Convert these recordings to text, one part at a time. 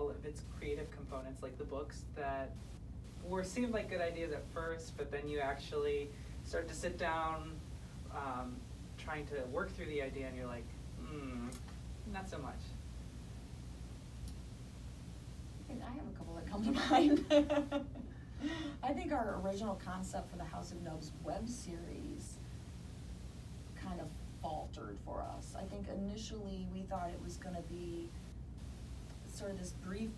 all of its creative components, like the books that seemed like good ideas at first, but then you actually start to sit down, trying to work through the idea, and you're like, not so much. I have a couple that come to mind. I think our original concept for the House of Nubs web series kind of faltered for us. I think initially we thought it was going to be sort of this brief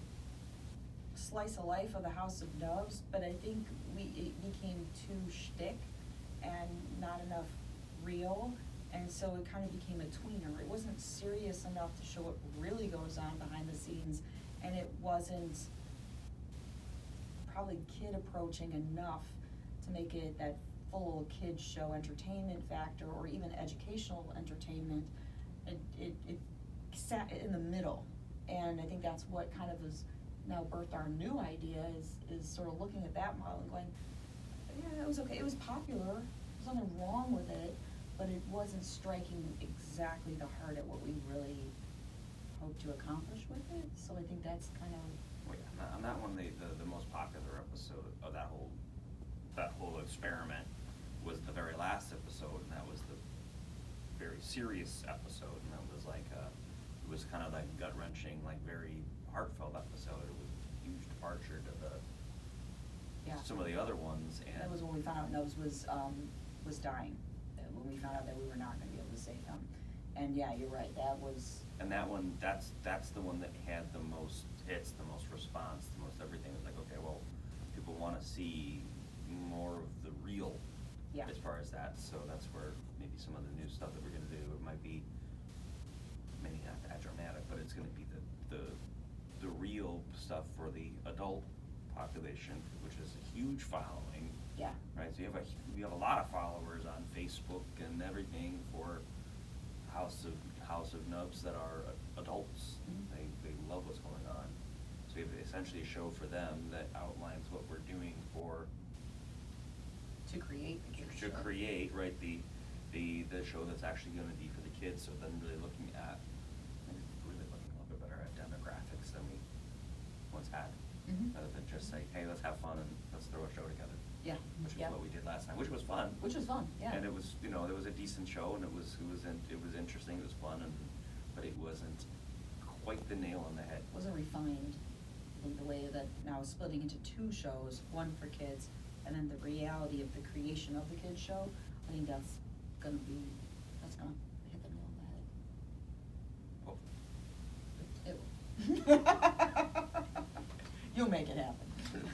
slice of life of the House of Nubs, but I think it became too shtick and not enough real, and so it kind of became a tweener. It wasn't serious enough to show what really goes on behind the scenes, and it wasn't probably kid approaching enough to make it that full kids show entertainment factor or even educational entertainment. It sat in the middle, and I think that's what kind of has now birthed our new idea is sort of looking at that model and going, yeah, it was okay, it was popular, there's nothing wrong with it, but it wasn't striking exactly the heart at what we really hoped to accomplish with it. So I think that's kind of. Well, yeah, on that one, the most popular episode of that whole experiment was the very last episode, and that was the very serious episode, and that was like it was kind of like gut-wrenching, like very heartfelt episode. It was a huge departure to some of the other ones. And that was when we found out Nubs was dying. When we found out that we were not going to be able to save him. And yeah, you're right. That was. And that one, that's the one that had the most hits, the most response, the most everything. It was like, okay, well, people want to see more of the real. Yeah. As far as that, so that's where maybe some of the new stuff that we're going to do, it might be maybe not that dramatic, but it's going to be the real stuff for the adult population, which is a huge following. Yeah. Right. So we have a lot of followers on Facebook and everything for House of Nubs that are adults. Mm-hmm. They love what's going on. So we have essentially a show for them that outlines what we're doing for. To create right, the show that's actually going to be for the kids. So then really looking a little bit better at demographics than we once had. Mm-hmm. Rather than just say, hey, let's have fun and let's throw a show together. Yeah. Which is what we did last time, which was fun. Yeah. And it was, it was a decent show, and it was interesting, it was fun, but it wasn't quite the nail on the head. It wasn't refined. I think the way that now is splitting into two shows, one for kids, and then the reality of the creation of the kids show, I think that's gonna hit the nail on the head. Well, It will. You'll make it happen.